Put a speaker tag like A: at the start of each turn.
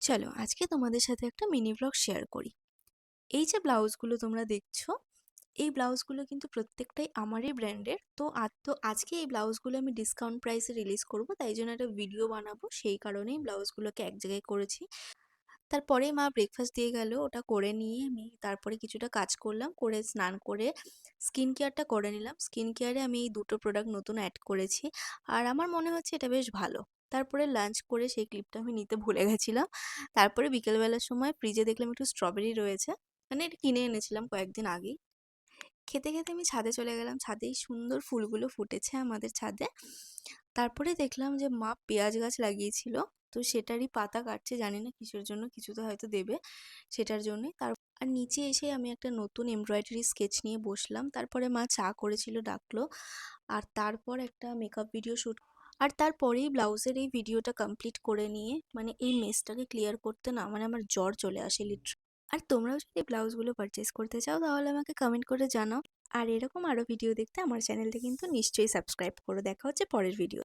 A: চলো আজকে তোমাদের সাথে একটা মিনি ব্লগ শেয়ার করি। এই যে ব্লাউজগুলো তোমরা দেখছো, এই ব্লাউজগুলো কিন্তু প্রত্যেকটাই আমারই ব্র্যান্ডের। তো আজকে এই ব্লাউজগুলো আমি ডিসকাউন্ট প্রাইসে রিলিজ করব, তাই জন্য একটা ভিডিও বানাবো, সেই কারণেই ব্লাউজগুলোকে এক জায়গায় করেছি। তারপরে মা ব্রেকফাস্ট দিয়ে গেল, ওটা করে নিয়ে আমি তারপরে কিছুটা কাজ করলাম, করে স্নান করে স্কিন কেয়ারটা করে নিলাম। স্কিন কেয়ারে আমি এই দুটো প্রোডাক্ট নতুন অ্যাড করেছি, আর আমার মনে হচ্ছে এটা বেশ ভালো। তারপরে লাঞ্চ করে সেই ক্লিপটা আমি নিতে ভুলে গেছিলাম। তারপরে বিকেলবেলার সময় ফ্রিজে দেখলাম একটু স্ট্রবেরি রয়েছে, মানে এটা কিনে এনেছিলাম কয়েকদিন আগেই। খেতে খেতে আমি ছাদে চলে গেলাম। ছাদেই সুন্দর ফুলগুলো ফুটেছে আমাদের ছাদে। তারপরে দেখলাম যে মা পেঁয়াজ গাছ লাগিয়েছিল, তো সেটারই পাতা কাটছে, জানি না কিসের জন্য, কিছু তো হয়তো দেবে সেটার জন্যই। আর নিচে এসে আমি একটা নতুন এমব্রয়ডারি স্কেচ নিয়ে বসলাম। তারপরে মা চা করেছিল, ডাকলো। আর তারপর একটা মেকআপ ভিডিও শ্যুট, আর তারপরেই ব্লাউজের এই ভিডিওটা কমপ্লিট করে নিয়ে, মানে এই মেসটাকে ক্লিয়ার করতে না মানে আমার জ্বর চলে আসে লিটারালি। আর তোমরাও যদি ব্লাউজগুলো পারচেস করতে চাও তাহলে আমাকে কমেন্ট করে জানাও। আর এরকম আরও ভিডিও দেখতে আমার চ্যানেলটা কিন্তু নিশ্চয়ই সাবস্ক্রাইব করো। দেখা হচ্ছে পরের ভিডিও।